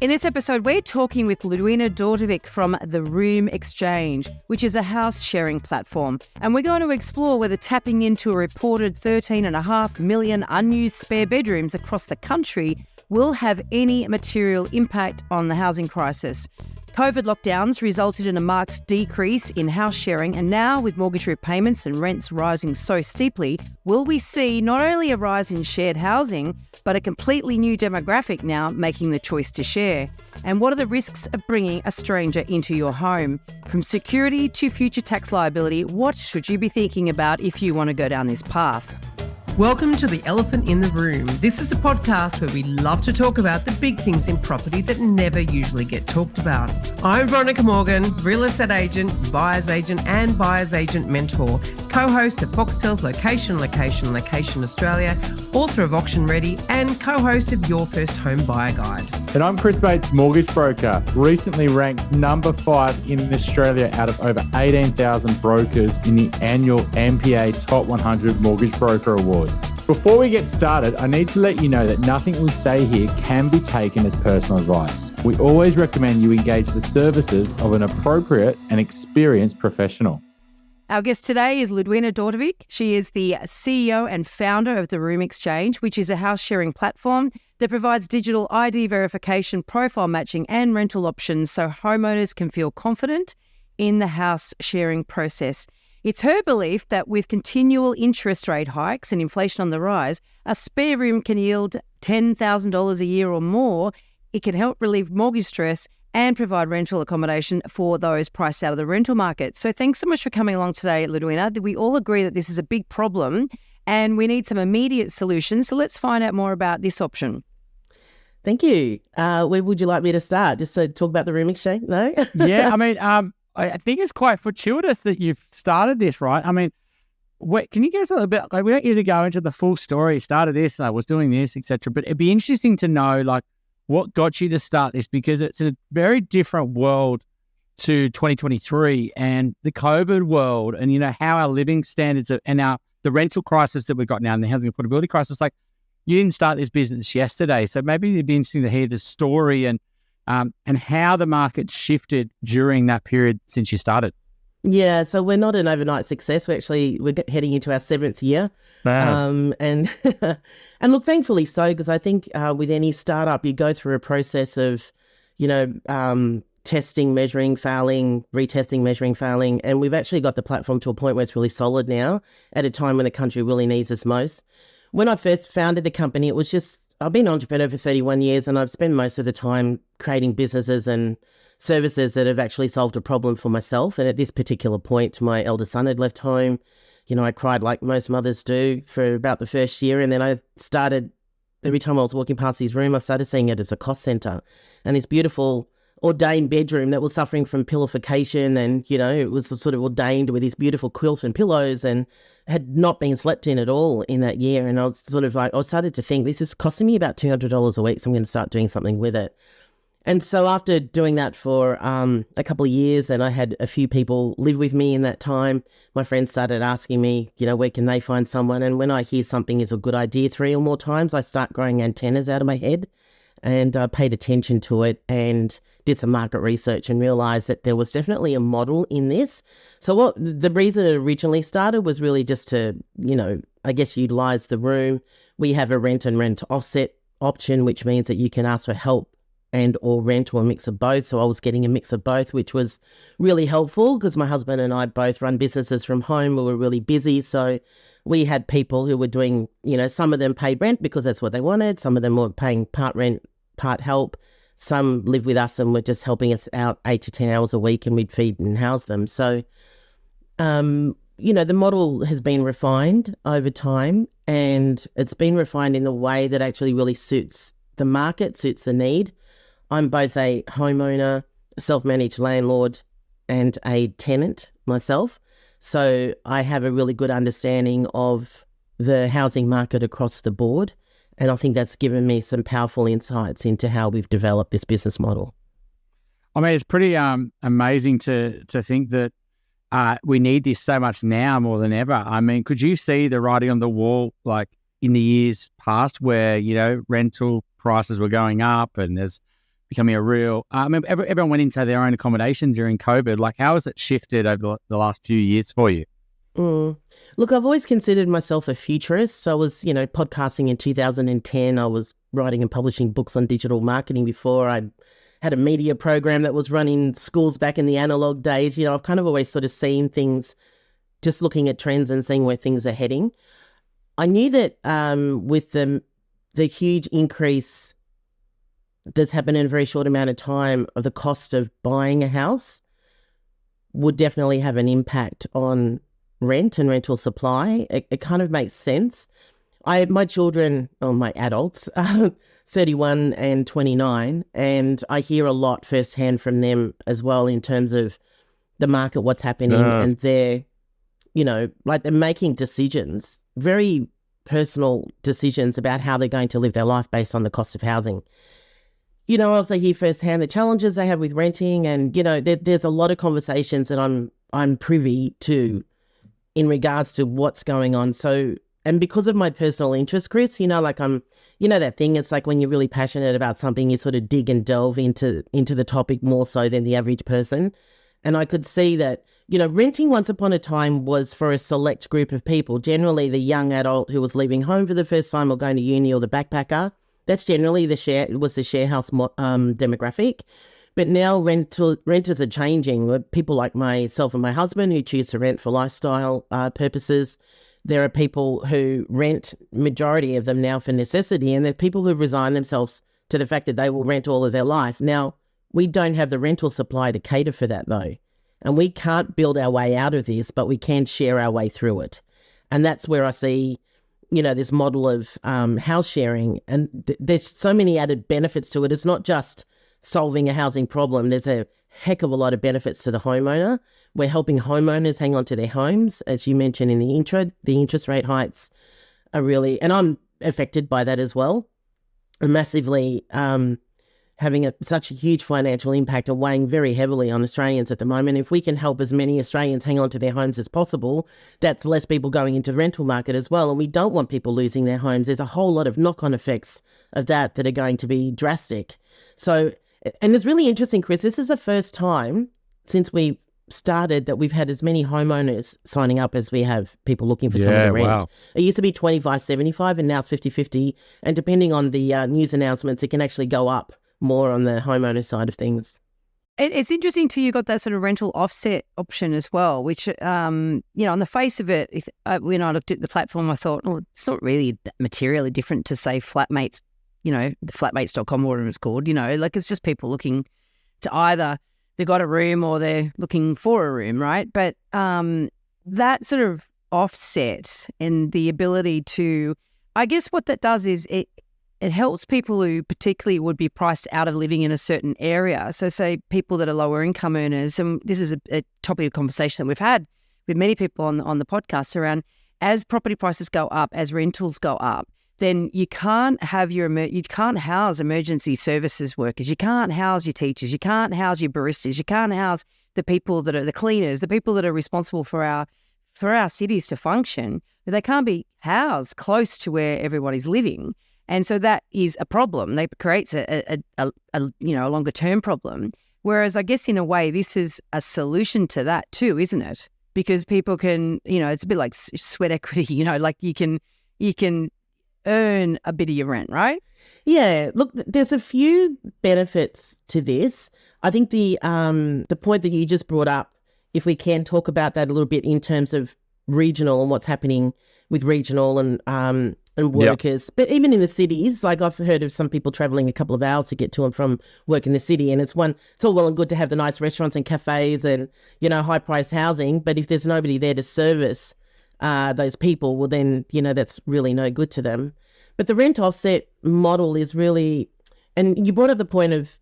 In this episode, we're talking with Ludwina Dautovic from the Room Xchange, which is a house sharing platform. And we're going to explore whether tapping into a reported 13.5 million unused spare bedrooms across the country will have any material impact on the housing crisis. COVID lockdowns resulted in a marked decrease in house sharing, and now with mortgage repayments and rents rising so steeply, will we see not only a rise in shared housing, but a completely new demographic now making the choice to share? And what are the risks of bringing a stranger into your home? From security to future tax liability, what should you be thinking about if you want to go down this path? Welcome to The Elephant in the Room. This is the podcast where we love to talk about the big things in property that never usually get talked about. I'm Veronica Morgan, real estate agent, buyer's agent and buyer's agent mentor, co-host of Foxtel's Location Australia, author of Auction Ready and co-host of Your First Home Buyer Guide. And I'm Chris Bates, mortgage broker, recently ranked number 5 in Australia out of over 18,000 brokers in the annual MPA Top 100 Mortgage Broker Awards. Before we get started, I need to let you know that nothing we say here can be taken as personal advice. We always recommend you engage the services of an appropriate and experienced professional. Our guest today is Ludwina Dautovic. She is the CEO and founder of the Room Xchange, which is a house sharing platform that provides digital ID verification, profile matching and rental options so homeowners can feel confident in the house sharing process. It's her belief that with continual interest rate hikes and inflation on the rise, a spare room can yield $10,000 a year or more. It can help relieve mortgage stress and provide rental accommodation for those priced out of the rental market. So thanks so much for coming along today, Ludwina. We all agree that this is a big problem and we need some immediate solutions. So let's find out more about this option. Thank you. Where would you like me to start? Just to talk about the Room Xchange? No? Yeah, I think it's quite fortuitous that you've started this, right? I mean, can you give us a little bit, we don't usually go into the full story, started this, I was doing this, etc. But it'd be interesting to know, what got you to start this, because it's a very different world to 2023 and the COVID world and, how our living standards and the rental crisis that we've got now and the housing affordability crisis. You didn't start this business yesterday. So maybe it'd be interesting to hear the story and how the market shifted during that period since you started. Yeah, so we're not an overnight success. We're heading into our 7th year. And and look, thankfully so, because I think with any startup, you go through a process of, testing, measuring, failing, retesting, measuring, failing. And we've actually got the platform to a point where it's really solid now at a time when the country really needs us most. When I first founded the company, it was just, I've been an entrepreneur for 31 years and I've spent most of the time creating businesses and services that have actually solved a problem for myself. And at this particular point, my eldest son had left home. I cried like most mothers do for about the first year. And then I started, every time I was walking past his room, I started seeing it as a cost center. And this beautiful ordained bedroom that was suffering from pillification and, it was sort of ordained with these beautiful quilts and pillows and had not been slept in at all in that year. And I was I started to think, this is costing me about $200 a week, so I'm going to start doing something with it. And so after doing that for a couple of years, and I had a few people live with me in that time, my friends started asking me, where can they find someone? And when I hear something is a good idea 3 or more times, I start growing antennas out of my head. And I paid attention to it and did some market research and realized that there was definitely a model in this. So the reason it originally started was really just to, utilize the room. We have a rent and rent offset option, which means that you can ask for help and or rent or a mix of both. So I was getting a mix of both, which was really helpful because my husband and I both run businesses from home. We were really busy. So we had people who were doing, some of them paid rent because that's what they wanted. Some of them were paying part rent, part help. Some live with us and were just helping us out 8 to 10 hours a week and we'd feed and house them. So, the model has been refined over time and it's been refined in the way that actually really suits the market, suits the need. I'm both a homeowner, a self-managed landlord and a tenant myself. So I have a really good understanding of the housing market across the board. And I think that's given me some powerful insights into how we've developed this business model. It's pretty amazing to think that we need this so much now more than ever. Could you see the writing on the wall, in the years past where, rental prices were going up and there's becoming a real, I mean, everyone went into their own accommodation during COVID. Like, how has it shifted over the last few years for you? Look, I've always considered myself a futurist. I was, podcasting in 2010. I was writing and publishing books on digital marketing before. I had a media program that was run in schools back in the analog days. I've kind of always sort of seen things, just looking at trends and seeing where things are heading. I knew that with the huge increase that's happened in a very short amount of time of the cost of buying a house would definitely have an impact on rent and rental supply. It kind of makes sense. My children, or my adults, 31 and 29, and I hear a lot firsthand from them as well in terms of the market, what's happening, and they're, they're making decisions, very personal decisions about how they're going to live their life based on the cost of housing. I also hear firsthand the challenges they have with renting, and, there's a lot of conversations that I'm privy to in regards to what's going on. So, and because of my personal interest, Chris, that thing, it's like when you're really passionate about something, you sort of dig and delve into the topic more so than the average person. And I could see that, renting once upon a time was for a select group of people, generally the young adult who was leaving home for the first time or going to uni, or the backpacker. That's generally the share house demographic. But now renters are changing. People like myself and my husband who choose to rent for lifestyle purposes. There are people who rent, majority of them now, for necessity. And there are people who resign themselves to the fact that they will rent all of their life. Now, we don't have the rental supply to cater for that, though. And we can't build our way out of this, but we can share our way through it. And that's where I see, this model of house sharing. And there's so many added benefits to it. It's not just solving a housing problem. There's a heck of a lot of benefits to the homeowner. We're helping homeowners hang on to their homes. As you mentioned in the intro, the interest rate hikes are really, and I'm affected by that as well, massively having such a huge financial impact and weighing very heavily on Australians at the moment. If we can help as many Australians hang on to their homes as possible, that's less people going into the rental market as well. And we don't want people losing their homes. There's a whole lot of knock-on effects of that are going to be drastic. So, and it's really interesting, Chris, this is the first time since we started that we've had as many homeowners signing up as we have people looking for something to rent. Wow. It used to be 25-75 and now it's 50-50. And depending on the news announcements, it can actually go up more on the homeowner side of things. It's interesting too, you got that sort of rental offset option as well, which, on the face of it, when I looked at the platform, I thought, it's not really materially different to, say, Flatmates, the flatmates.com, whatever it's called, it's just people looking to either they've got a room or they're looking for a room, right? But that sort of offset and the ability to, I guess what that does is it helps people who particularly would be priced out of living in a certain area. So say people that are lower income earners, and this is a topic of conversation that we've had with many people on the podcast around, as property prices go up, as rentals go up, then you can't house emergency services workers. You can't house your teachers. You can't house your baristas. You can't house the people that are the cleaners, the people that are responsible for our cities to function. They can't be housed close to where everybody's living. And so that is a problem. That creates a longer term problem. Whereas I guess in a way, this is a solution to that too, isn't it? Because people can, it's a bit like sweat equity, like you can earn a bit of your rent, right? Yeah, look, there's a few benefits to this. I think the point that you just brought up, if we can talk about that a little bit in terms of regional and what's happening with regional and workers, but even in the cities, like I've heard of some people travelling a couple of hours to get to and from work in the city, and it's all well and good to have the nice restaurants and cafes and high priced housing, but if there's nobody there to service those people, well then, that's really no good to them. But the rent offset model is really, and you brought up the point of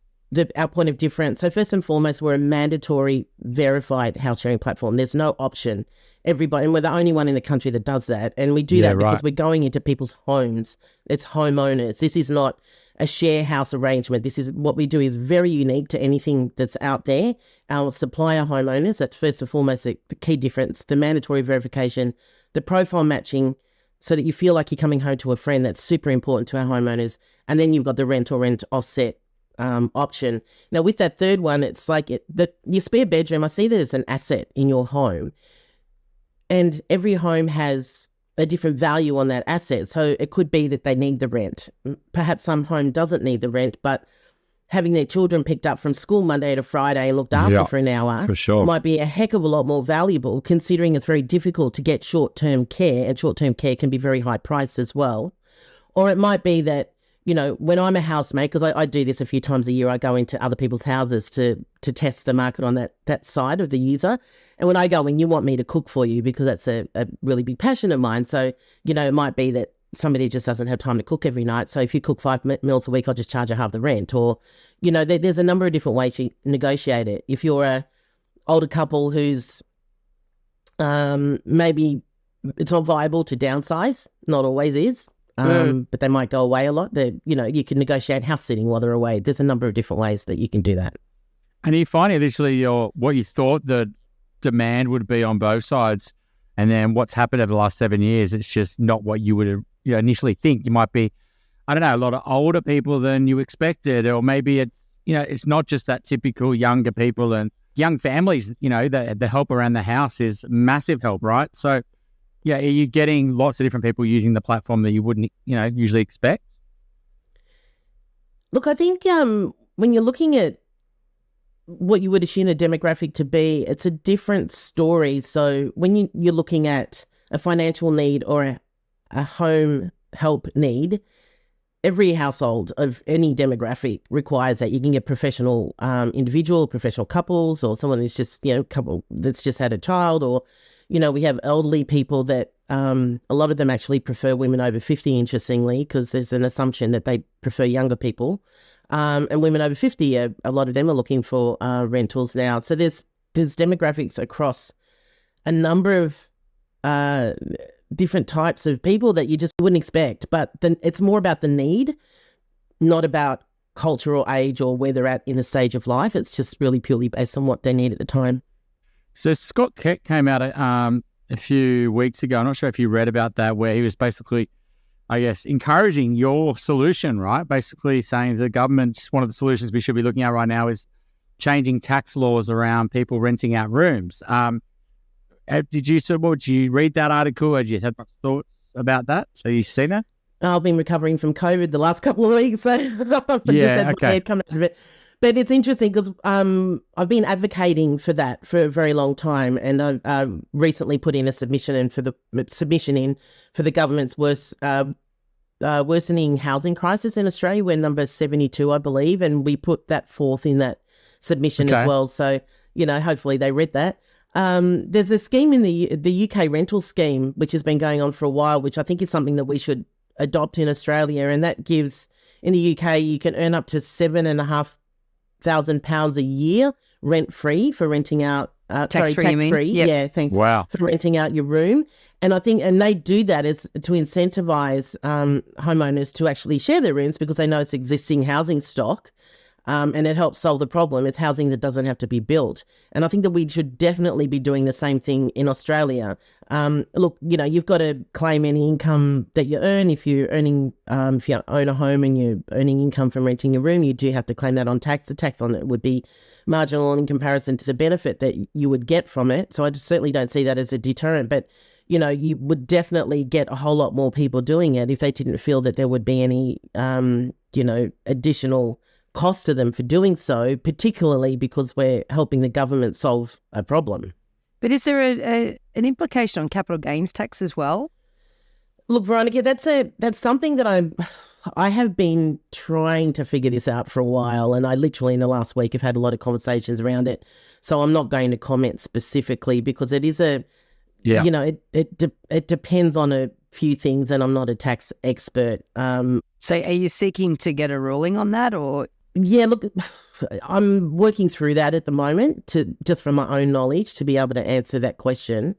our point of difference. So first and foremost, we're a mandatory verified house sharing platform. There's no option. Everybody, and we're the only one in the country that does that. And we do that because we're going into people's homes. It's homeowners. This is not a share house arrangement. This is what we do is very unique to anything that's out there. Our supplier homeowners, that's first and foremost the key difference, the mandatory verification, the profile matching, so that you feel like you're coming home to a friend. That's super important to our homeowners. And then you've got the rent offset option. Now, with that third one, it's like your spare bedroom, I see that as an asset in your home. And every home has a different value on that asset. So it could be that they need the rent. Perhaps some home doesn't need the rent, but having their children picked up from school Monday to Friday and looked after for an hour for sure. might be a heck of a lot more valuable, considering it's very difficult to get short-term care, and short-term care can be very high priced as well. Or it might be that, you know, when I'm a housemate, because I do this a few times a year, I go into other people's houses to test the market on that side of the user. And when I go in, you want me to cook for you because that's a really big passion of mine. So, you know, it might be that somebody just doesn't have time to cook every night. So if you cook 5 meals a week, I'll just charge you half the rent. Or, you know, there's a number of different ways you negotiate it. If you're a older couple who's maybe it's not viable to downsize, not always is, but they might go away a lot. You know, you can negotiate house sitting while they're away. There's a number of different ways that you can do that. And you find initially what you thought the demand would be on both sides, and then what's happened over the last 7 years, it's just not what you would initially think. You might be, I don't know, a lot of older people than you expected, or maybe it's, you know, it's not just that typical younger people and young families, you know, the help around the house is massive help, right? So, yeah, are you getting lots of different people using the platform that you wouldn't, you know, usually expect? Look, I think when you're looking at what you would assume a demographic to be, it's a different story. So when you're looking at a financial need or a home help need, every household of any demographic requires that. You can get professional individual, professional couples, or someone who's just, you know, couple that's just had a child, or, you know, we have elderly people that a lot of them actually prefer women over 50, interestingly, because there's an assumption that they prefer younger people. And women over 50, a lot of them are looking for rentals now. So there's demographics across a number of different types of people that you just wouldn't expect. But then it's more about the need, not about culture or age or where they're at in the stage of life. It's just really purely based on what they need at the time. So Scott Keck came out a few weeks ago. I'm not sure if you read about that, where he was basically, I guess, encouraging your solution, right? Basically saying the government, one of the solutions we should be looking at right now is changing tax laws around people renting out rooms. Did you read that article? Did you have much thoughts about that? So you've seen that? I've been recovering from COVID the last couple of weeks, so I've just had my head come out of it. But it's interesting because I've been advocating for that for a very long time, and I've recently put in a submission in for the government's worsening housing crisis in Australia. We're number 72, I believe, and we put that forth in that submission as well. So, you know, hopefully they read that. There's a scheme in the UK rental scheme, which has been going on for a while, which I think is something that we should adopt in Australia, and that gives, in the UK, you can earn up to £7,500 a year rent-free for renting out, tax-free. Yep. Yeah, thanks. Wow. For renting out your room. And I think, and they do that as to incentivize homeowners to actually share their rooms because they know it's existing housing stock. And it helps solve the problem. It's housing that doesn't have to be built. And I think that we should definitely be doing the same thing in Australia. Look, you know, you've got to claim any income that you earn. If you're earning, if you own a home and you're earning income from renting your room, you do have to claim that on tax. The tax on it would be marginal in comparison to the benefit that you would get from it. So I certainly don't see that as a deterrent. But, you know, you would definitely get a whole lot more people doing it if they didn't feel that there would be any, you know, additional cost to them for doing so, particularly because we're helping the government solve a problem. But is there an implication on capital gains tax as well? Look, Veronica, that's something that I have been trying to figure this out for a while, and I literally in the last week have had a lot of conversations around it. So I'm not going to comment specifically because it is you know, it depends on a few things, and I'm not a tax expert. So are you seeking to get a ruling on that, or? Yeah, look, I'm working through that at the moment just from my own knowledge to be able to answer that question.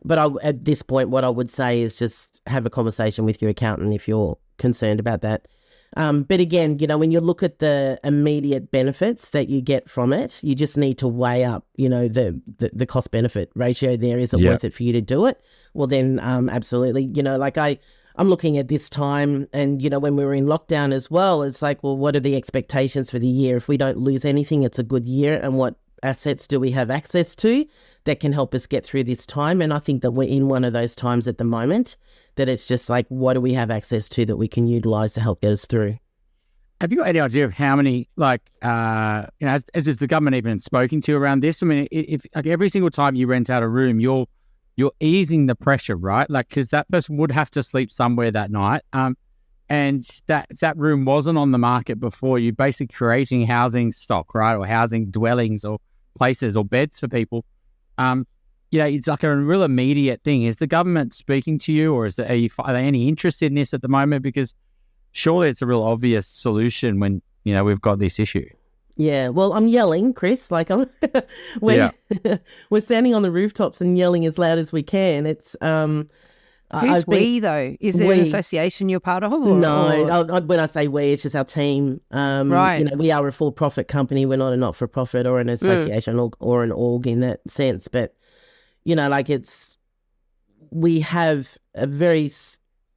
But at this point, what I would say is just have a conversation with your accountant if you're concerned about that. But again, you know, when you look at the immediate benefits that you get from it, you just need to weigh up, you know, the cost benefit ratio there. Is it worth it for you to do it? Well, then absolutely. You know, like I I'm looking at this time and, when we were in lockdown as well, it's like, well, what are the expectations for the year? If we don't lose anything, it's a good year. And what assets do we have access to that can help us get through this time? And I think that we're in one of those times at the moment that it's just like, what do we have access to that we can utilize to help get us through? Have you got any idea of how many, has the government even spoken to you around this? I mean, if like every single time you rent out a room, you're easing the pressure, right? Like, because that person would have to sleep somewhere that night. And that room wasn't on the market before. You're basically creating housing stock, right? Or housing dwellings or places or beds for people. It's like a real immediate thing. Is the government speaking to you, or are they any interest in this at the moment? Because surely it's a real obvious solution when, we've got this issue. Yeah, well, I'm yelling, Chris, we're standing on the rooftops and yelling as loud as we can. It's, who's we though? Is it an association you're part of? No, when I say we, it's just our team. Right. We are a for-profit company. We're not a not-for-profit or an association or an org in that sense. But, we have a very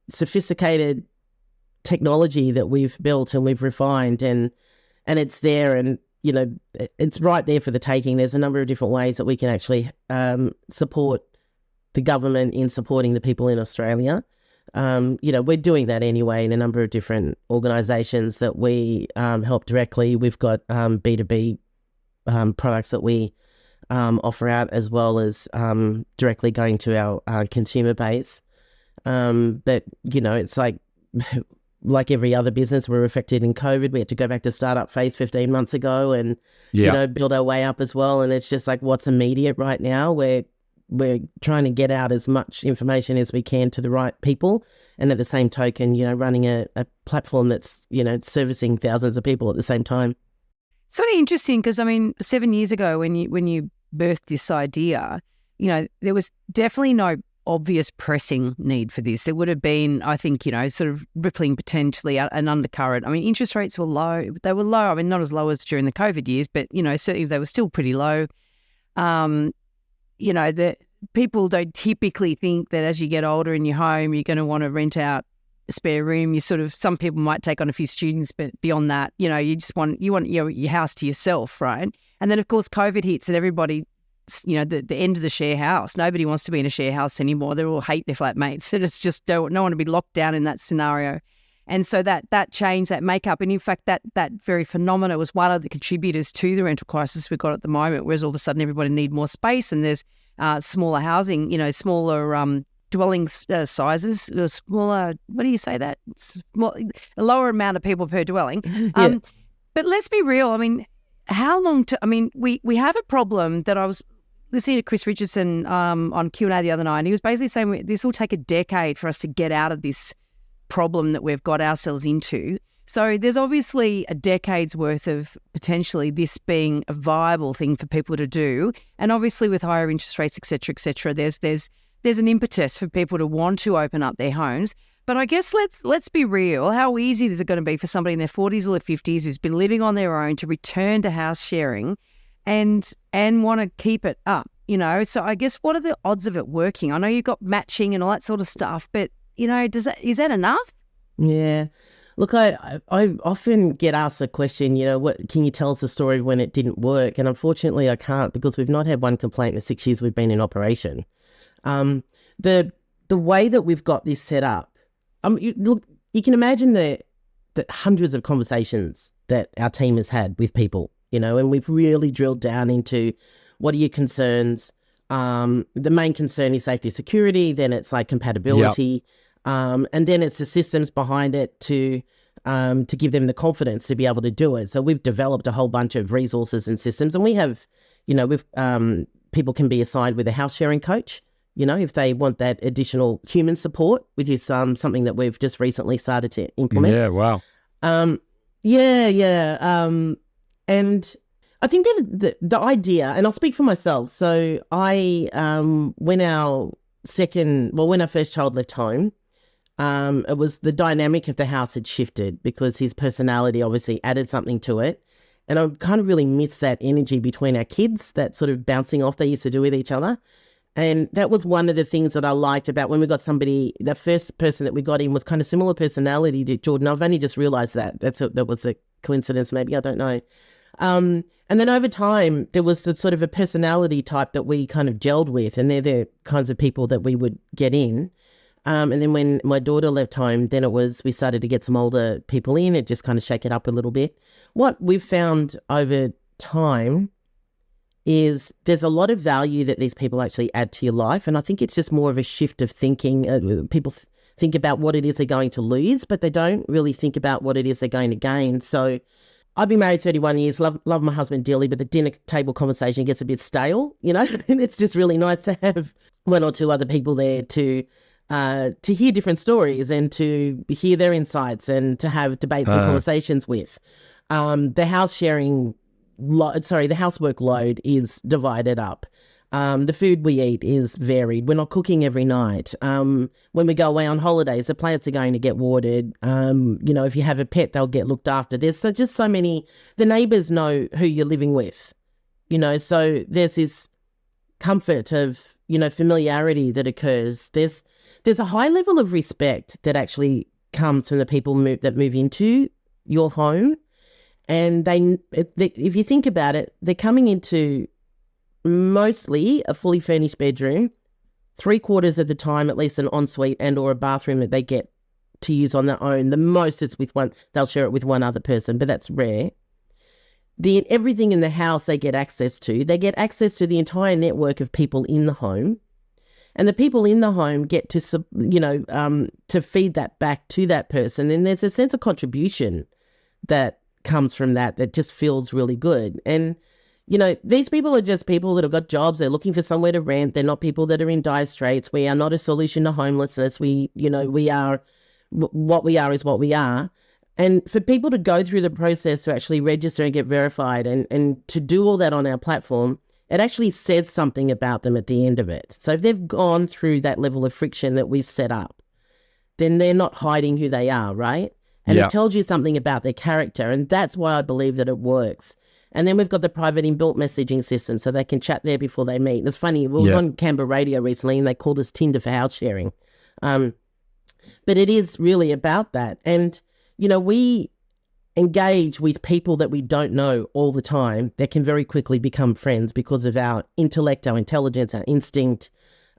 sophisticated technology that we've built and we've refined and it's there and, it's right there for the taking. There's a number of different ways that we can actually support the government in supporting the people in Australia. We're doing that anyway in a number of different organisations that we help directly. We've got B2B products that we offer out as well as directly going to our consumer base. But, it's like every other business, we're affected in COVID. We had to go back to startup phase 15 months ago and, build our way up as well. And it's just like what's immediate right now. We're trying to get out as much information as we can to the right people. And at the same token, running a platform that's, servicing thousands of people at the same time. It's really interesting because, 7 years ago when you birthed this idea, there was definitely no obvious pressing need for this. There would have been, I think, sort of rippling potentially an undercurrent. Interest rates were low. They were low. Not as low as during the COVID years, but, certainly they were still pretty low. That people don't typically think that as you get older in your home, you're going to want to rent out a spare room. Some people might take on a few students, but beyond that, you just want your house to yourself, right? And then, of course, COVID hits and everybody, the end of the share house. Nobody wants to be in a share house anymore. They all hate their flatmates. And it's just don't want to be locked down in that scenario. And so that change, that makeup, and in fact, that very phenomena was one of the contributors to the rental crisis we've got at the moment, whereas all of a sudden everybody need more space and there's smaller housing, smaller dwellings sizes, smaller, what do you say that? A lower amount of people per dwelling. Yeah. But let's be real. How long we have a problem that I was listening to Chris Richardson on Q&A the other night, and he was basically saying this will take a decade for us to get out of this problem that we've got ourselves into. So there's obviously a decade's worth of potentially this being a viable thing for people to do. And obviously with higher interest rates, et cetera, there's an impetus for people to want to open up their homes. But I guess let's be real. How easy is it going to be for somebody in their 40s or their 50s who's been living on their own to return to house sharing and want to keep it up, So I guess what are the odds of it working? I know you've got matching and all that sort of stuff, but, is that enough? Yeah. Look, I often get asked the question, what can you tell us a story of when it didn't work? And unfortunately, I can't because we've not had one complaint in the 6 years we've been in operation. The way that we've got this set up, you can imagine the hundreds of conversations that our team has had with people, and we've really drilled down into what are your concerns. The main concern is safety, security. Then it's like compatibility. Yep. And then it's the systems behind it to give them the confidence to be able to do it. So we've developed a whole bunch of resources and systems, and we have, people can be assigned with a house sharing coach, if they want that additional human support, which is something that we've just recently started to implement. Yeah, wow. And I think that the idea, and I'll speak for myself. So when our first child left home, it was the dynamic of the house had shifted because his personality obviously added something to it. And I kind of really miss that energy between our kids, that sort of bouncing off they used to do with each other. And that was one of the things that I liked about when we got somebody, the first person that we got in was kind of similar personality to Jordan. I've only just realised that. That was a coincidence maybe, I don't know. And then over time, there was sort of a personality type that we kind of gelled with, and they're the kinds of people that we would get in. And then when my daughter left home, then we started to get some older people in. It just kind of shake it up a little bit. What we've found over time is there's a lot of value that these people actually add to your life. And I think it's just more of a shift of thinking. People think about what it is they're going to lose, but they don't really think about what it is they're going to gain. So I've been married 31 years, love my husband dearly, but the dinner table conversation gets a bit stale, and it's just really nice to have one or two other people there to hear different stories and to hear their insights and to have debates and conversations with. The housework load is divided up. The food we eat is varied. We're not cooking every night. When we go away on holidays, the plants are going to get watered. If you have a pet, they'll get looked after. There's just so many. The neighbours know who you're living with, so there's this comfort of, familiarity that occurs. There's a high level of respect that actually comes from the people that move into your home. And if you think about it, they're coming into mostly a fully furnished bedroom, 3/4 of the time at least an ensuite and or a bathroom that they get to use on their own. The most it's with one, they'll share it with one other person, but that's rare. Everything in the house they get access to. They get access to the entire network of people in the home. And the people in the home get to, to feed that back to that person. And there's a sense of contribution that comes from that just feels really good. And, these people are just people that have got jobs. They're looking for somewhere to rent. They're not people that are in dire straits. We are not a solution to homelessness. We are, what we are is what we are. And for people to go through the process to actually register and get verified and to do all that on our platform, it actually says something about them at the end of it. So if they've gone through that level of friction that we've set up, then they're not hiding who they are, right? And It tells you something about their character. And that's why I believe that it works. And then we've got the private inbuilt messaging system so they can chat there before they meet. It's funny, it was on Canberra radio recently and they called us Tinder for house sharing. But it is really about that. And, we engage with people that we don't know all the time that can very quickly become friends because of our intellect, our intelligence, our instinct,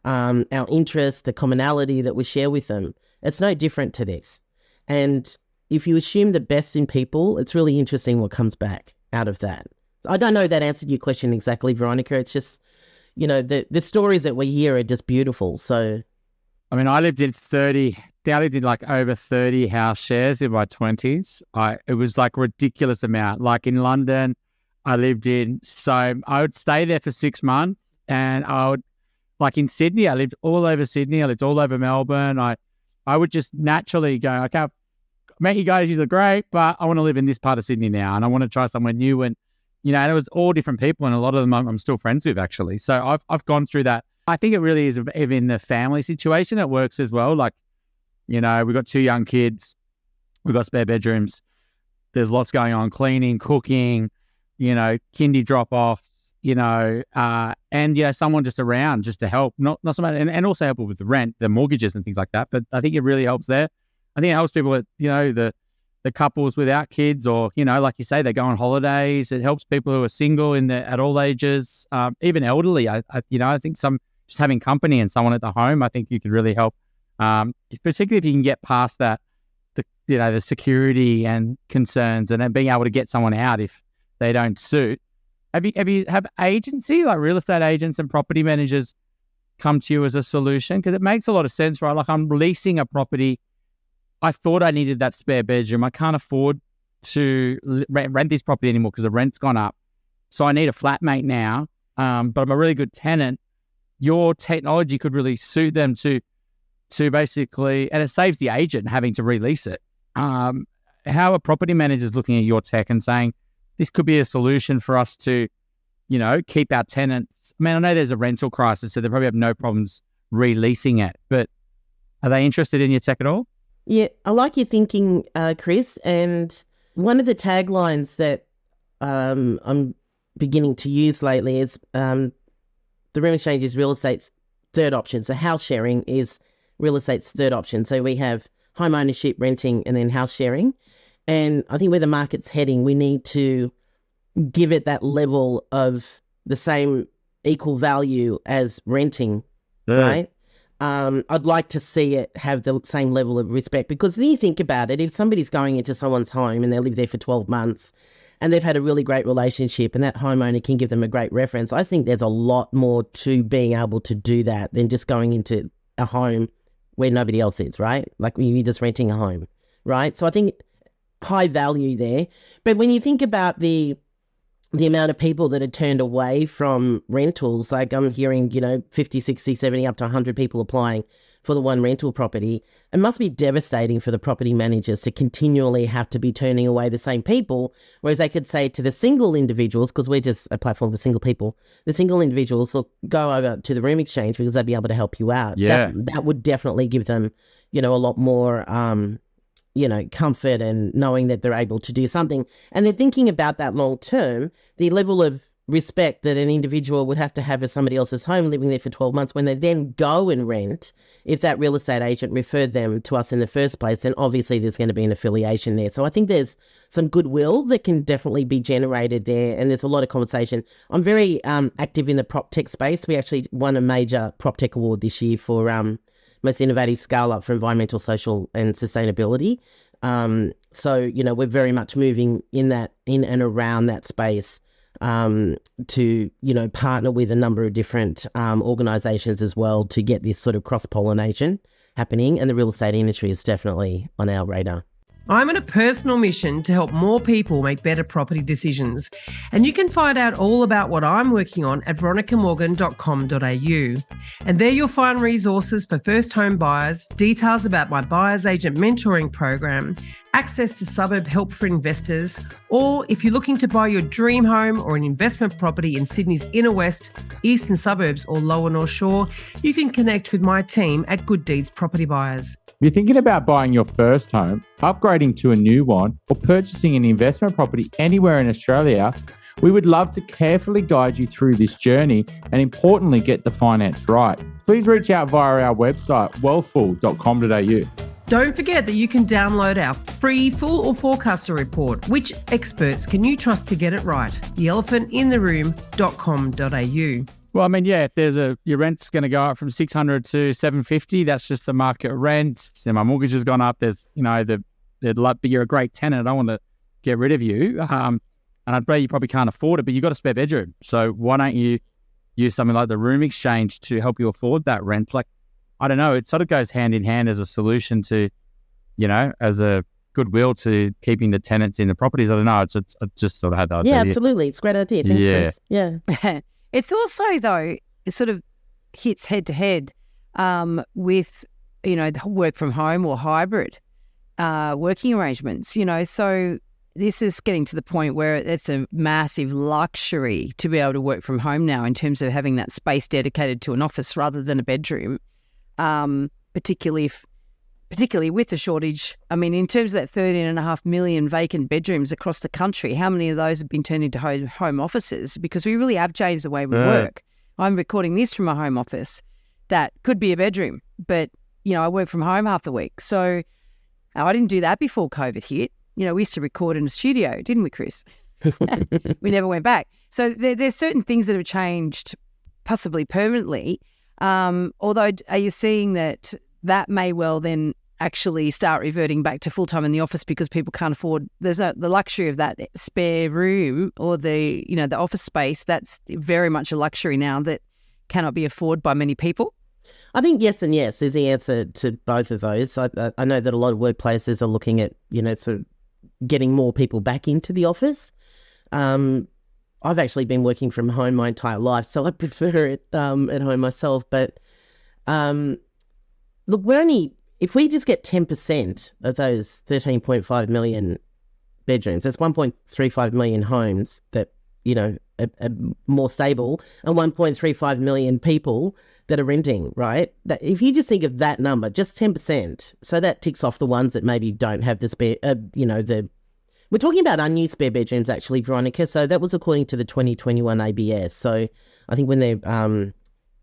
our interest, the commonality that we share with them. It's no different to this. And if you assume the best in people, it's really interesting what comes back out of that. I don't know if that answered your question exactly, Veronica. It's just, the stories that we hear are just beautiful. So, I lived in like over 30 house shares in my 20s. It was like a ridiculous amount. Like in London, I would stay there for 6 months, and like in Sydney, I lived all over Sydney. I lived all over Melbourne. I would just naturally go, okay, I've met you guys, you're great, but I want to live in this part of Sydney now, and I want to try somewhere new. And, and it was all different people, and a lot of them I'm still friends with, actually. So I've gone through that. I think it really is in the family situation. It works as well. Like, we've got 2 young kids. We've got spare bedrooms. There's lots going on, cleaning, cooking, kindy drop-offs, and, someone just around just to help, not somebody, and also help with the rent, the mortgages and things like that. But I think it really helps there. I think it helps people with, the couples without kids or, like you say, they go on holidays. It helps people who are single at all ages, even elderly. I think just having company and someone at the home, I think you could really help. Particularly if you can get past that, the security and concerns, and then being able to get someone out if they don't suit. Have agency, like real estate agents and property managers, come to you as a solution? Because it makes a lot of sense, right? Like, I'm leasing a property. I thought I needed that spare bedroom. I can't afford to rent this property anymore because the rent's gone up. So I need a flatmate now, but I'm a really good tenant. Your technology could really suit them to basically, and it saves the agent having to release it. How are property managers looking at your tech and saying, this could be a solution for us to, keep our tenants? I know there's a rental crisis, so they probably have no problems releasing it, but are they interested in your tech at all? Yeah, I like your thinking, Chris. And one of the taglines that I'm beginning to use lately is the Room Xchange is real estate's third option. So house sharing is real estate's third option. So we have home ownership, renting, and then house sharing. And I think where the market's heading, we need to give it that level of the same equal value as renting, right? I'd like to see it have the same level of respect, because then you think about it, if somebody's going into someone's home and they live there for 12 months and they've had a really great relationship and that homeowner can give them a great reference, I think there's a lot more to being able to do that than just going into a home where nobody else is, right? Like you're just renting a home, right? So I think high value there. But when you think about the amount of people that are turned away from rentals, like I'm hearing, 50, 60, 70, up to 100 people applying for the one rental property, it must be devastating for the property managers to continually have to be turning away the same people, whereas they could say to the single individuals, because we're just a platform for single people, the single individuals, look, go over to the Room Xchange because they'll be able to help you out. Yeah. That would definitely give them, a lot more comfort and knowing that they're able to do something. And then thinking about that long term, the level of respect that an individual would have to have as somebody else's home, living there for 12 months, when they then go and rent, if that real estate agent referred them to us in the first place, then obviously there's going to be an affiliation there. So I think there's some goodwill that can definitely be generated there, and there's a lot of conversation. I'm very active in the prop tech space. We actually won a major prop tech award this year for most innovative scale up for environmental, social and sustainability. So, we're very much moving in and around that space to, partner with a number of different organisations as well to get this sort of cross-pollination happening. And the real estate industry is definitely on our radar. I'm on a personal mission to help more people make better property decisions. And you can find out all about what I'm working on at veronicamorgan.com.au. And there you'll find resources for first home buyers, details about my buyer's agent mentoring program, access to suburb help for investors, or if you're looking to buy your dream home or an investment property in Sydney's inner west, eastern suburbs or lower North Shore, you can connect with my team at Good Deeds Property Buyers. If you're thinking about buying your first home, upgrading to a new one, or purchasing an investment property anywhere in Australia, we would love to carefully guide you through this journey and importantly get the finance right. Please reach out via our website, wealthful.com.au. Don't forget that you can download our free full or forecaster report. Which experts can you trust to get it right? theelephantintheroom.com.au. Well, I mean, yeah, if your rent's going to go up from 600 to 750, that's just the market rent. So my mortgage has gone up. There's, but you're a great tenant. I don't want to get rid of you. And I'd bet you probably can't afford it, but you've got a spare bedroom. So why don't you use something like the Room Xchange to help you afford that rent? Like, I don't know, it sort of goes hand in hand as a solution to, as a goodwill to keeping the tenants in the properties. I don't know. I just sort of had that idea. Yeah, absolutely. It's a great idea. Thanks, Chris. Yeah. It's also, though, it sort of hits head to head with, the work from home or hybrid working arrangements, so this is getting to the point where it's a massive luxury to be able to work from home now in terms of having that space dedicated to an office rather than a bedroom, particularly with the shortage. I mean, in terms of that 13.5 million vacant bedrooms across the country, how many of those have been turned into home offices? Because we really have changed the way we work. I'm recording this from a home office that could be a bedroom, but, I work from home half the week. So I didn't do that before COVID hit. We used to record in a studio, didn't we, Chris? We never went back. So there's certain things that have changed possibly permanently. Although, are you seeing that may well then actually start reverting back to full-time in the office because people can't afford, there's no the luxury of that spare room or the office space. That's very much a luxury now that cannot be afforded by many people. I think yes and yes is the answer to both of those. I know that a lot of workplaces are looking at, sort of getting more people back into the office. I've actually been working from home my entire life, so I prefer it at home myself. But look, if we just get 10% of those 13.5 million bedrooms, that's 1.35 million homes that, are more stable, and 1.35 million people that are renting, right? If you just think of that number, just 10%, so that ticks off the ones that maybe don't have the spare, we're talking about unused spare bedrooms actually, Veronica. So that was according to the 2021 ABS. So I think when they're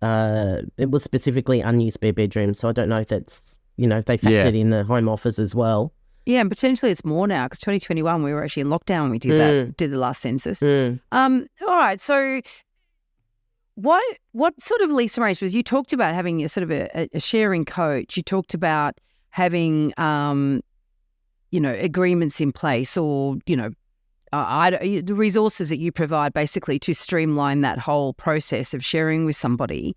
it was specifically unused spare bedrooms. So I don't know if that's, if they factored in the home office as well. Yeah, and potentially it's more now because 2021 we were actually in lockdown when we did the last census. All right, so what sort of lease arrangements? You talked about having a sort of a sharing coach. You talked about having agreements in place, or the resources that you provide basically to streamline that whole process of sharing with somebody.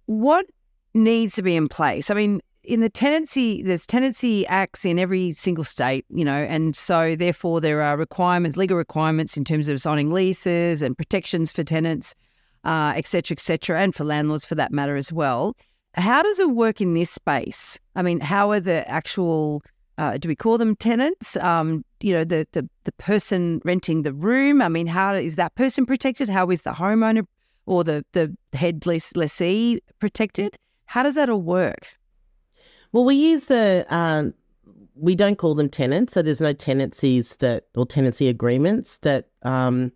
What needs to be in place? I mean, in the tenancy, there's tenancy acts in every single state, and so therefore there are legal requirements in terms of signing leases and protections for tenants, et cetera, and for landlords for that matter as well. How does it work in this space? I mean, how are the actual, do we call them tenants? The person renting the room. I mean, how is that person protected? How is the homeowner or the head lessee protected? How does that all work? Well, we use we don't call them tenants, so there's no tenancies or tenancy agreements that, I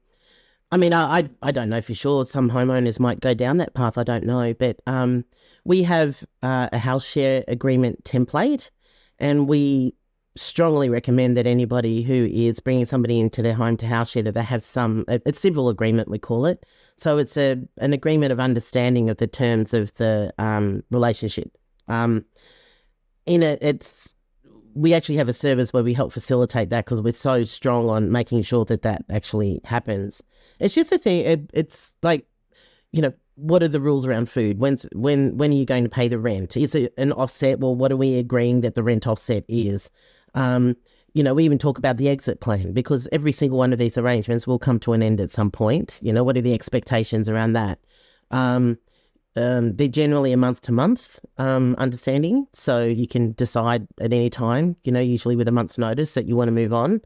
don't know for sure. Some homeowners might go down that path, I don't know. But we have a house share agreement template, and we strongly recommend that anybody who is bringing somebody into their home to house share, that they have a civil agreement, we call it. So it's an agreement of understanding of the terms of the relationship. In it, we actually have a service where we help facilitate that because we're so strong on making sure that actually happens. It's just a thing. It's like, what are the rules around food? When are you going to pay the rent? Is it an offset? Well, what are we agreeing that the rent offset is? We even talk about the exit plan because every single one of these arrangements will come to an end at some point. What are the expectations around that? They're generally a month-to-month understanding, so you can decide at any time, usually with a month's notice that you want to move on.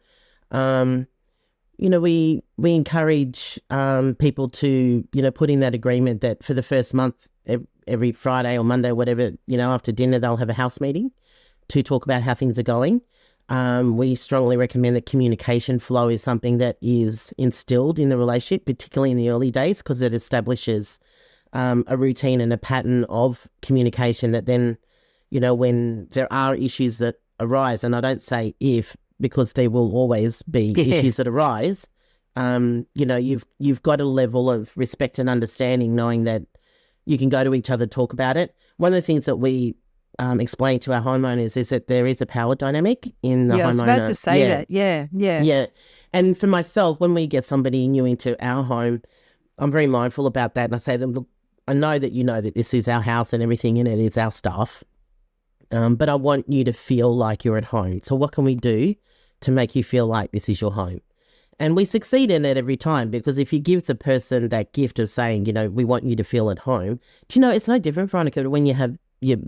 We encourage people to, put in that agreement that for the first month, every Friday or Monday, whatever, after dinner, they'll have a house meeting to talk about how things are going. We strongly recommend that communication flow is something that is instilled in the relationship, particularly in the early days, because it establishes a routine and a pattern of communication that then, when there are issues that arise, and I don't say if, because there will always be issues that arise, you've got a level of respect and understanding, knowing that you can go to each other, talk about it. One of the things that we explain to our homeowners is that there is a power dynamic in the homeowner. I was about to say that. Yeah. And for myself, when we get somebody new into our home, I'm very mindful about that. And I say to them, look, I know that you know that this is our house and everything in it is our stuff, but I want you to feel like you're at home. So what can we do to make you feel like this is your home? And we succeed in it every time, because if you give the person that gift of saying, we want you to feel at home, it's no different, Veronica, when you have your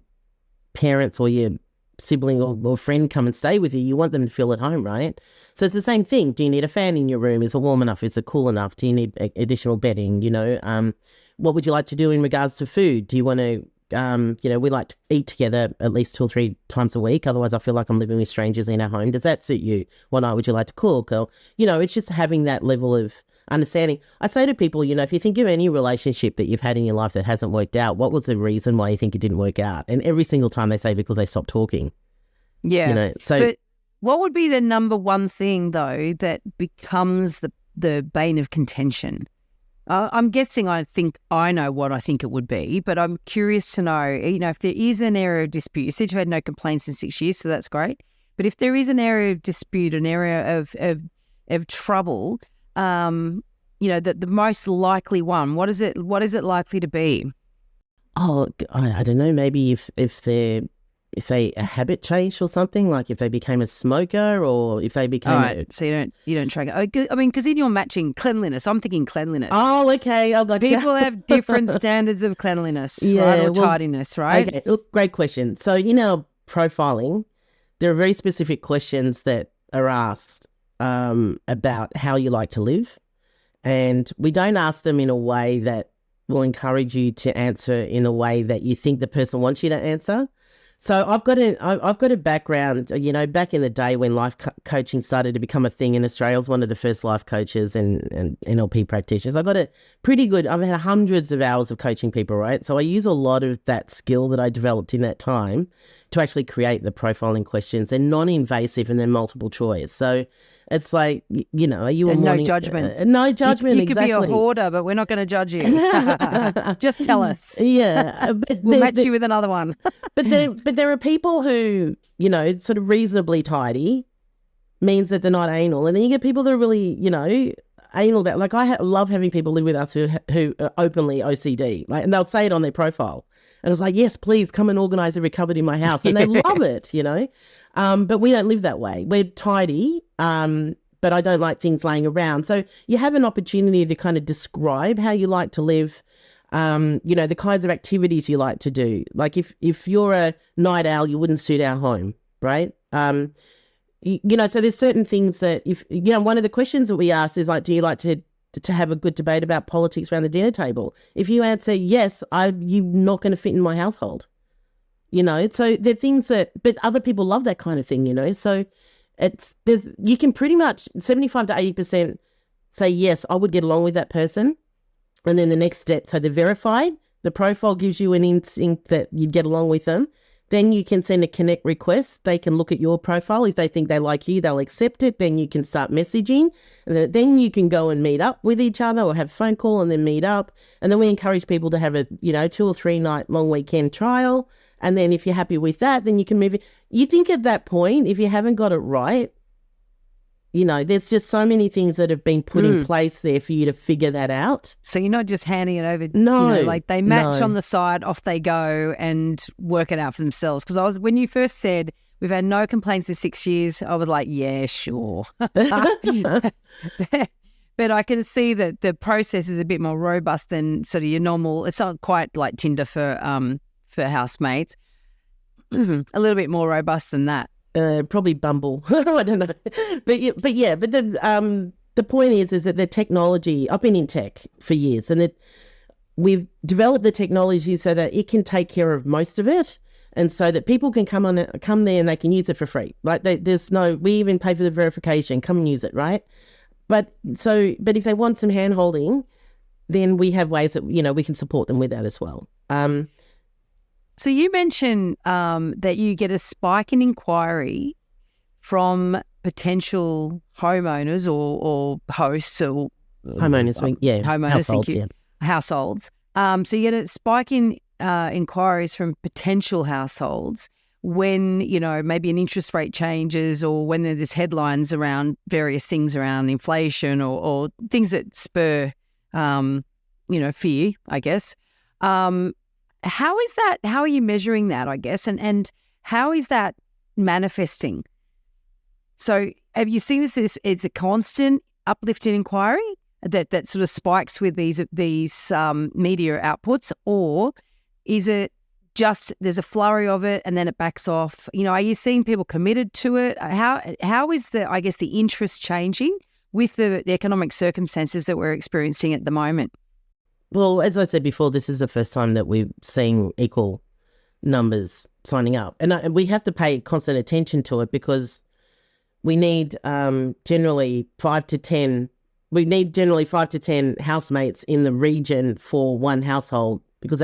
parents or your sibling or friend come and stay with you. You want them to feel at home, right? So it's the same thing. Do you need a fan in your room? Is it warm enough? Is it cool enough? Do you need additional bedding? What would you like to do in regards to food? Do you want to, we like to eat together at least 2 or 3 times a week. Otherwise, I feel like I'm living with strangers in our home. Does that suit you? What night would you like to cook? Or, it's just having that level of understanding. I say to people, if you think of any relationship that you've had in your life that hasn't worked out, what was the reason why you think it didn't work out? And every single time they say because they stopped talking. Yeah. So. But what would be the number one thing, though, that becomes the bane of contention? I'm guessing I think I know what I think it would be, but I'm curious to know, if there is an area of dispute. You said you had no complaints in 6 years, so that's great. But if there is an area of dispute, an area of trouble, the most likely one, what is it likely to be? Oh, I don't know. Maybe if they a habit change or something, like if they became a smoker or if they became so you don't track it. I mean, because in your matching cleanliness, I'm thinking cleanliness. Oh, okay, I got you. People have different standards of cleanliness, right, or tidiness, right? Okay, look, great question. So in our profiling, there are very specific questions that are asked about how you like to live, and we don't ask them in a way that will encourage you to answer in a way that you think the person wants you to answer. So I've got a background, back in the day when life coaching started to become a thing in Australia. I was one of the first life coaches and NLP practitioners. I've had hundreds of hours of coaching people, right? So I use a lot of that skill that I developed in that time to actually create the profiling questions. They're non-invasive and they're multiple choice. So it's like, are you a morning... No judgment. No judgment, you exactly. You could be a hoarder, but we're not going to judge you. Just tell us. Yeah. We'll match you with another one. But there are people who, sort of reasonably tidy means that they're not anal. And then you get people that are really, anal about... Like I love having people live with us who are openly OCD. And they'll say it on their profile. And I was like, yes, please come and organise every cupboard in my house. And they love it, But we don't live that way. We're tidy, but I don't like things laying around. So you have an opportunity to kind of describe how you like to live, the kinds of activities you like to do. Like if you're a night owl, you wouldn't suit our home, right? So there's certain things that one of the questions that we ask is like, do you like to have a good debate about politics around the dinner table? If you answer yes, you're not going to fit in my household. So there are things but other people love that kind of thing, so you can pretty much 75 to 80% say, yes, I would get along with that person. And then the next step, so they're verified, the profile gives you an instinct that you'd get along with them. Then you can send a connect request. They can look at your profile. If they think they like you, they'll accept it. Then you can start messaging. And then you can go and meet up with each other or have a phone call and then meet up. And then we encourage people to have a 2 or 3 night long weekend trial. And then if you're happy with that, then you can move it. You think at that point, if you haven't got it right, there's just so many things that have been put in place there for you to figure that out. So you're not just handing it over. No. They match on the side, off they go and work it out for themselves. Because when you first said we've had no complaints in 6 years, I was like, yeah, sure. But I can see that the process is a bit more robust than sort of your normal. It's not quite like Tinder for housemates. A little bit more robust than that. Probably Bumble. I don't know. But the point is that the technology, I've been in tech for years, and we've developed the technology so that it can take care of most of it, and so that people can come there and they can use it for free. Like we even pay for the verification, come and use it, right? But if they want some hand holding, then we have ways that, we can support them with that as well. So you mentioned that you get a spike in inquiry from potential homeowners or hosts or homeowners. Homeowners, households, thank you. Households. So you get a spike in inquiries from potential households when, maybe an interest rate changes or when there's headlines around various things around inflation or things that spur, fear, I guess. How is that? How are you measuring that, I guess? And how is that manifesting? So have you seen this as it's a constant uplift in inquiry that sort of spikes with these media outputs, or is it just there's a flurry of it and then it backs off? Are you seeing people committed to it? How is the interest changing with the economic circumstances that we're experiencing at the moment? Well, as I said before, this is the first time that we've seen equal numbers signing up. And we have to pay constant attention to it because we need generally 5 to 10 housemates in the region for one household, because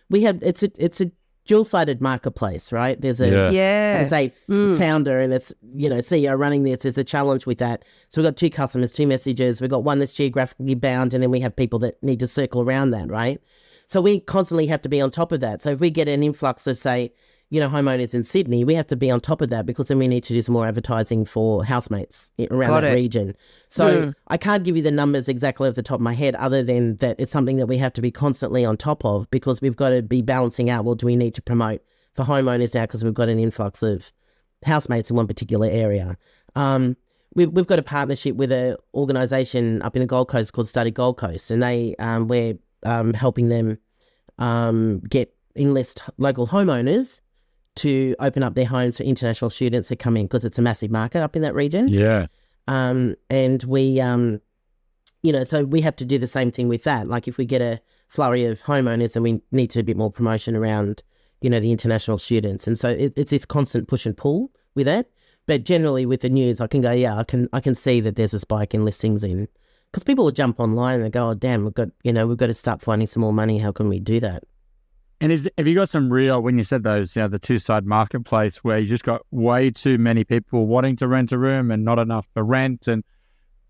it's a dual-sided marketplace, right? There's a founder and it's CEO running this. There's a challenge with that. So we've got 2 customers, 2 messages. We've got one that's geographically bound, and then we have people that need to circle around that, right? So we constantly have to be on top of that. So if we get an influx of, say, homeowners in Sydney, we have to be on top of that, because then we need to do some more advertising for housemates around that region. So I can't give you the numbers exactly off the top of my head, other than that it's something that we have to be constantly on top of, because we've got to be balancing out, well, do we need to promote for homeowners now because we've got an influx of housemates in one particular area? We've got a partnership with an organisation up in the Gold Coast called Study Gold Coast, and we're helping them enlist local homeowners to open up their homes for international students that come in, because it's a massive market up in that region. Yeah. And we, so we have to do the same thing with that. Like if we get a flurry of homeowners, and we need to do a bit more promotion around, the international students. And so it's this constant push and pull with that. But generally with the news, I can go, yeah, I can see that there's a spike in listings in, because people will jump online and go, oh, damn, we've got to start finding some more money. How can we do that? And have you got some real, when you said those, the two-side marketplace where you just got way too many people wanting to rent a room and not enough for rent, and,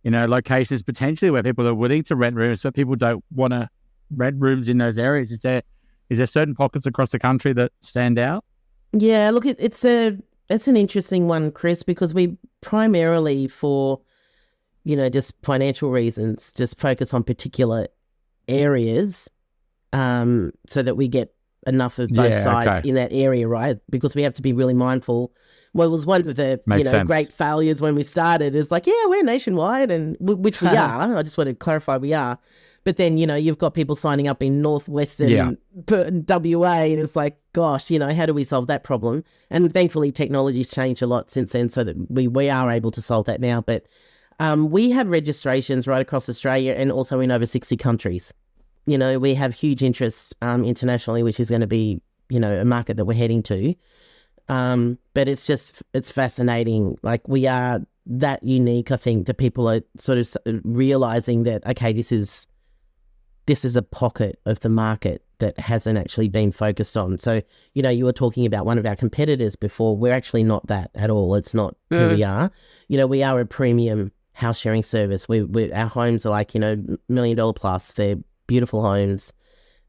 locations potentially where people are willing to rent rooms, but people don't want to rent rooms in those areas? Is there certain pockets across the country that stand out? Yeah, look, it's an interesting one, Chris, because we primarily for, just financial reasons, just focus on particular areas so that we get enough of both sides in that area, right? Because we have to be really mindful. Well, it was one of the great failures when we started is like, yeah, we're nationwide, and which we are. I just want to clarify, we are. But then, you've got people signing up in northwestern WA, and it's like, gosh, how do we solve that problem? And thankfully, technology's changed a lot since then, so that we are able to solve that now. But we have registrations right across Australia and also in over 60 countries. We have huge interest internationally, which is going to be, a market that we're heading to. But it's fascinating. Like, we are that unique, I think, that people are sort of realizing that, okay, this is a pocket of the market that hasn't actually been focused on. So, you were talking about one of our competitors before. We're actually not that at all. It's not who we are. We are a premium house sharing service. Our homes are like, $1 million plus. They're beautiful homes.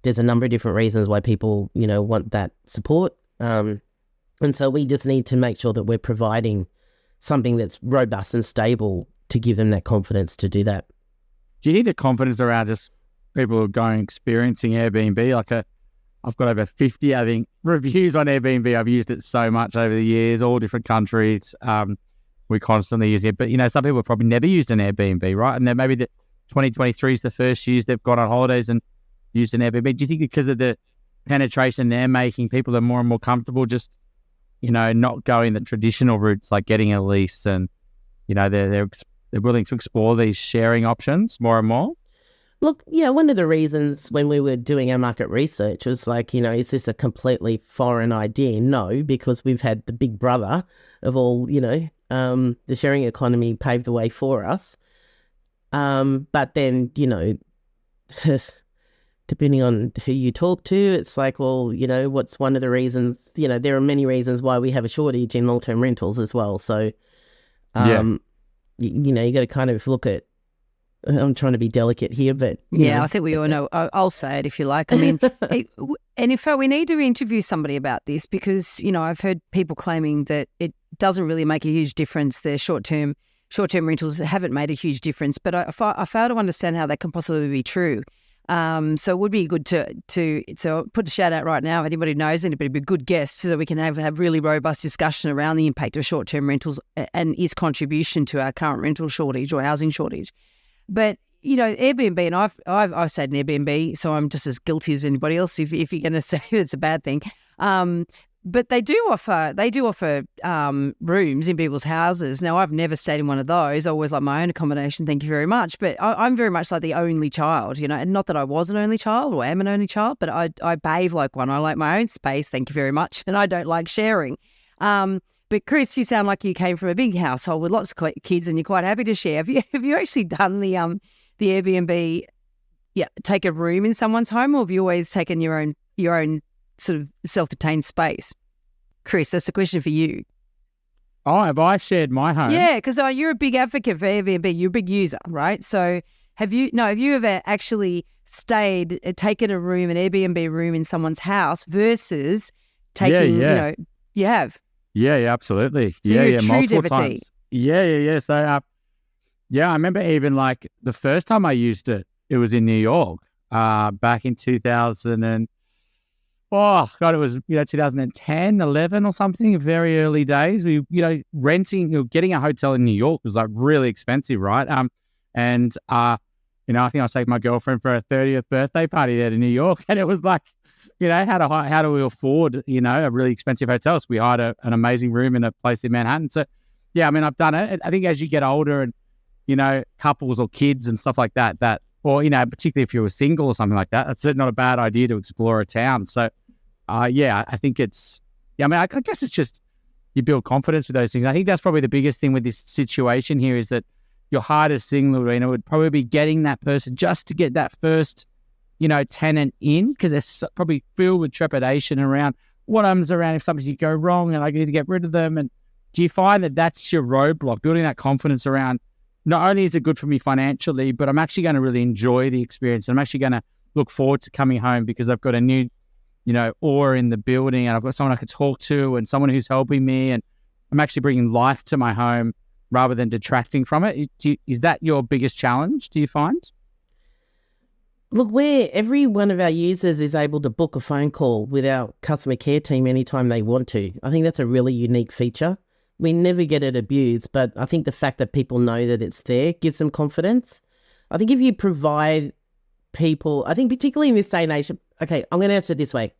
There's a number of different reasons why people, want that support. And so we just need to make sure that we're providing something that's robust and stable to give them that confidence to do that. Do you need the confidence around just people experiencing Airbnb? I've got over 50, I think, reviews on Airbnb. I've used it so much over the years, all different countries. We constantly use it. But, some people have probably never used an Airbnb, right? And then maybe the 2023 is the first years they've gone on holidays and used an Airbnb. Do you think because of the penetration they're making, people are more and more comfortable just, not going the traditional routes, like getting a lease, and, they're willing to explore these sharing options more and more? Look, one of the reasons when we were doing our market research was like, is this a completely foreign idea? No, because we've had the big brother of all, the sharing economy pave the way for us. But then, depending on who you talk to, it's like, well, what's one of the reasons? There are many reasons why we have a shortage in long-term rentals as well. So, you got to kind of look at, I'm trying to be delicate here, but... I think we all know. I'll say it if you like. I mean, and in fact, we need to interview somebody about this because, I've heard people claiming that it doesn't really make a huge difference. Their short-term rentals haven't made a huge difference, but I fail to understand how that can possibly be true. So it would be good to I'll put a shout out right now. If anybody knows anybody, be a good guest so that we can have really robust discussion around the impact of short-term rentals and its contribution to our current rental shortage or housing shortage. But, Airbnb, and I've stayed in Airbnb, so I'm just as guilty as anybody else if you're going to say it's a bad thing. But they do offer rooms in people's houses. Now, I've never stayed in one of those. I always like my own accommodation, thank you very much. But I'm very much like the only child, and not that I was an only child or am an only child, but I behave like one. I like my own space, thank you very much, and I don't like sharing. But Chris, you sound like you came from a big household with lots of kids, and you're quite happy to share. Have you actually done the Airbnb? Yeah, take a room in someone's home, or have you always taken your own sort of self-contained space? Chris, that's a question for you. Oh, have I shared my home? Yeah, because you're a big advocate for Airbnb. You're a big user, right? So have you ever actually taken an Airbnb room in someone's house versus taking, you have? Yeah, absolutely. So you're a true multiple devotee. times. Yeah. So, I remember even like the first time I used it, it was in New York, back in 2000 and, it was 2010, 11 or something. Very early days. We getting a hotel in New York was like really expensive, right? I think I was taking my girlfriend for her 30th birthday party there to New York, and it was like, how do we afford, a really expensive hotel? So we hired an amazing room in a place in Manhattan. So, I've done it. I think as you get older and, couples or kids and stuff like that, or, particularly if you were single or something like that, it's not a bad idea to explore a town. So, I think it's, I mean, I guess it's just you build confidence with those things. I think that's probably the biggest thing with this situation here is that your hardest thing, Ludwina, would probably be getting that person just to get that first, tenant in, because they're probably filled with trepidation around what happens around if something go wrong and I need to get rid of them. And do you find that that's your roadblock, building that confidence around not only is it good for me financially, but I'm actually going to really enjoy the experience. I'm actually going to look forward to coming home because I've got a new, aura in the building and I've got someone I could talk to and someone who's helping me and I'm actually bringing life to my home rather than detracting from it. Is that your biggest challenge, do you find? Look, where every one of our users is able to book a phone call with our customer care team anytime they want to. I think that's a really unique feature. We never get it abused, but I think the fact that people know that it's there gives them confidence. I think if you provide people, I think particularly in this day and age, okay, I'm going to answer it this way.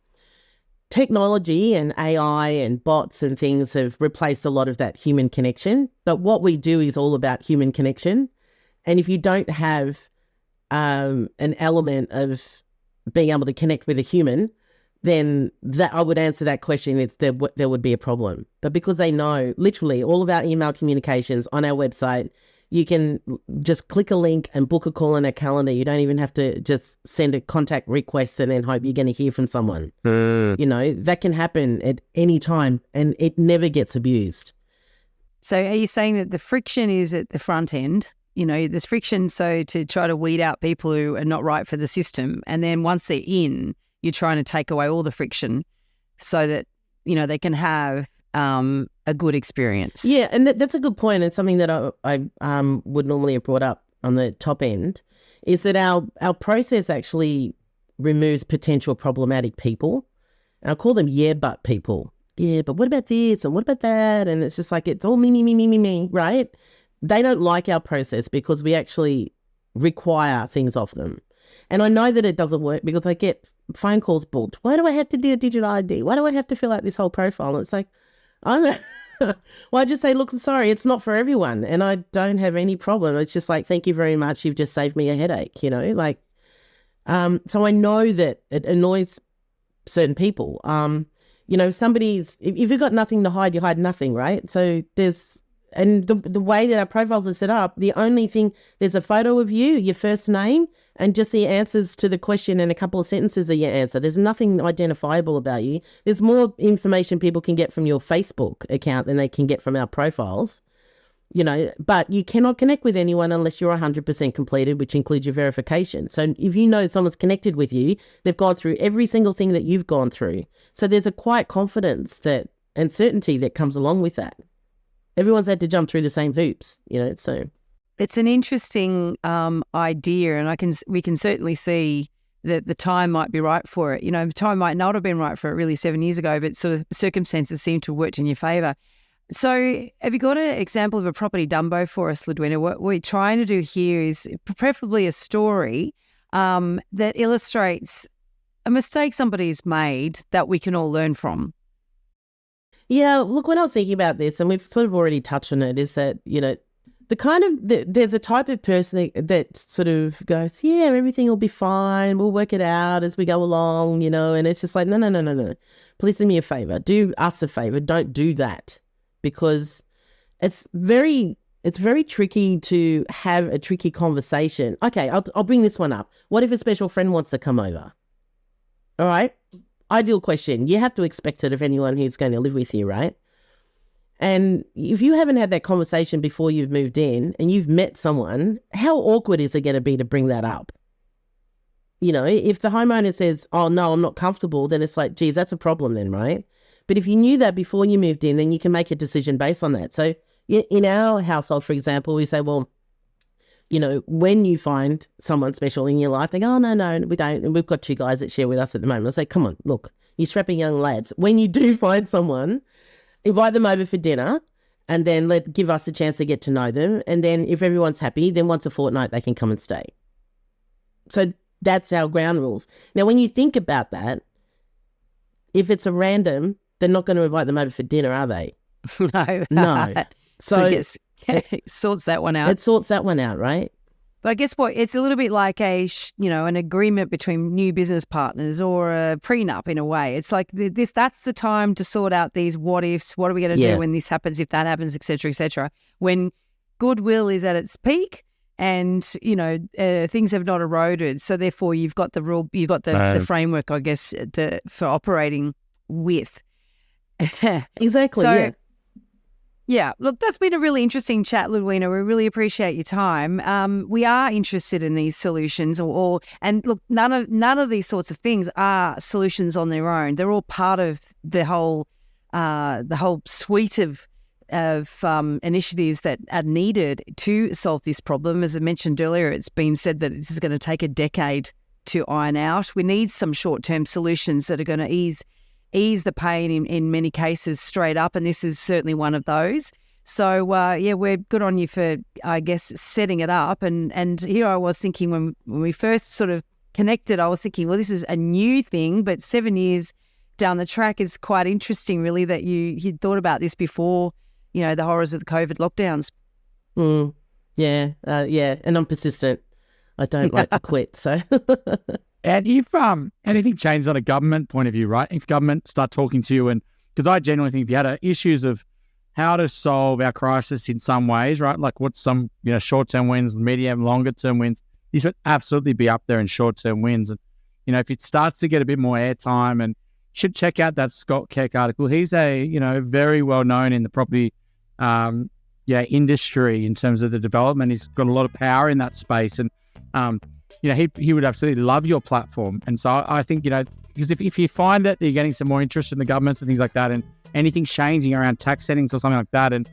Technology and AI and bots and things have replaced a lot of that human connection, but what we do is all about human connection. And if you don't have an element of being able to connect with a human, then that I would answer that question, there would be a problem. But because they know literally all of our email communications on our website, you can just click a link and book a call on a calendar. You don't even have to just send a contact request and then hope you're going to hear from someone. That can happen at any time and it never gets abused. So are you saying that the friction is at the front end? There's friction so to try to weed out people who are not right for the system. And then once they're in, you're trying to take away all the friction so that, they can have a good experience. Yeah, and that's a good point. And something that I would normally have brought up on the top end is that our process actually removes potential problematic people. And I call them but people. Yeah, but what about this and what about that? And it's just like, it's all me, right? They don't like our process because we actually require things of them. And I know that it doesn't work because I get phone calls booked. Why do I have to do a digital ID? Why do I have to fill out this whole profile? And it's like, well, I just say, look, sorry, it's not for everyone. And I don't have any problem. It's just like, thank you very much. You've just saved me a headache, so I know that it annoys certain people. If you've got nothing to hide, you hide nothing, right? So and the way that our profiles are set up, the only thing, there's a photo of you, your first name, and just the answers to the question and a couple of sentences of your answer. There's nothing identifiable about you. There's more information people can get from your Facebook account than they can get from our profiles, but you cannot connect with anyone unless you're 100% completed, which includes your verification. So if someone's connected with you, they've gone through every single thing that you've gone through. So there's a quiet confidence and certainty that comes along with that. Everyone's had to jump through the same hoops, so. It's an interesting idea, and we can certainly see that the time might be right for it. The time might not have been right for it really 7 years ago, but sort of circumstances seem to have worked in your favour. So have you got an example of a property dumbo for us, Ludwina? What we're trying to do here is preferably a story that illustrates a mistake somebody's made that we can all learn from. Yeah, look, when I was thinking about this, and we've sort of already touched on it, is that, there's a type of person that sort of goes, yeah, everything will be fine. We'll work it out as we go along, and it's just like, no. Please do me a favor. Do us a favor. Don't do that, because it's very tricky to have a tricky conversation. Okay, I'll bring this one up. What if a special friend wants to come over? All right. Ideal question. You have to expect it of anyone who's going to live with you, right? And if you haven't had that conversation before you've moved in and you've met someone, how awkward is it going to be to bring that up? If the homeowner says, oh, no, I'm not comfortable, then it's like, geez, that's a problem then, right? But if you knew that before you moved in, then you can make a decision based on that. So in our household, for example, we say, well, when you find someone special in your life, they go, oh, no, we don't. And we've got 2 guys that share with us at the moment. I say, come on, look, you strapping young lads. When you do find someone, invite them over for dinner and then give us a chance to get to know them. And then if everyone's happy, then once a fortnight, they can come and stay. So that's our ground rules. Now, when you think about that, if it's a random, they're not going to invite them over for dinner, are they? No. No. So it sorts that one out. It sorts that one out, right? But I guess it's a little bit like an agreement between new business partners or a prenup in a way. It's like that's the time to sort out these what ifs. What are we going to do when this happens, if that happens, et cetera, et cetera. When goodwill is at its peak and, things have not eroded. So therefore you've got the rule, you've got the framework, I guess, for operating with. Exactly, so, yeah, look, that's been a really interesting chat, Ludwina. We really appreciate your time. We are interested in these solutions, and look, none of these sorts of things are solutions on their own. They're all part of the whole suite of initiatives that are needed to solve this problem. As I mentioned earlier, it's been said that this is going to take a decade to iron out. We need some short-term solutions that are going to ease the pain in many cases straight up, and this is certainly one of those. So, we're good on you for, I guess, setting it up. And here I was thinking when we first sort of connected, I was thinking, well, this is a new thing, but 7 years down the track is quite interesting, really, that you'd thought about this before, the horrors of the COVID lockdowns. Yeah, and I'm persistent. I don't like to quit, so... And if anything changed on a government point of view, right? If government start talking to you, and because I genuinely think if you had issues of how to solve our crisis in some ways, right? Like what's some short-term wins, medium, longer-term wins, you should absolutely be up there in short-term wins. And if it starts to get a bit more airtime, and you should check out that Scott Keck article. He's very well known in the property industry in terms of the development. He's got a lot of power in that space, and he would absolutely love your platform. And so I think, because if you find that you're getting some more interest from the governments and things like that, and anything's changing around tax settings or something like that, and,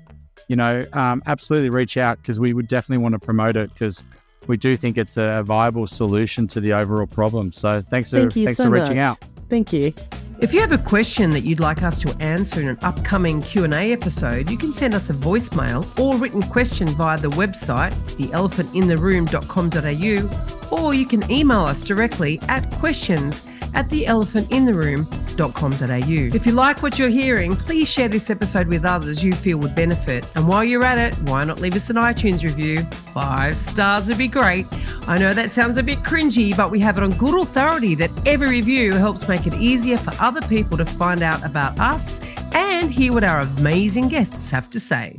absolutely reach out, because we would definitely want to promote it, because we do think it's a viable solution to the overall problem. So thanks for reaching out. Thank you. If you have a question that you'd like us to answer in an upcoming Q&A episode, you can send us a voicemail or written question via the website, theelephantintheroom.com.au, or you can email us directly at questions@theelephantintheroom.com.au. If you like what you're hearing, please share this episode with others you feel would benefit. And while you're at it, why not leave us an iTunes review? 5 stars would be great. I know that sounds a bit cringy, but we have it on good authority that every review helps make it easier for other people to find out about us and hear what our amazing guests have to say.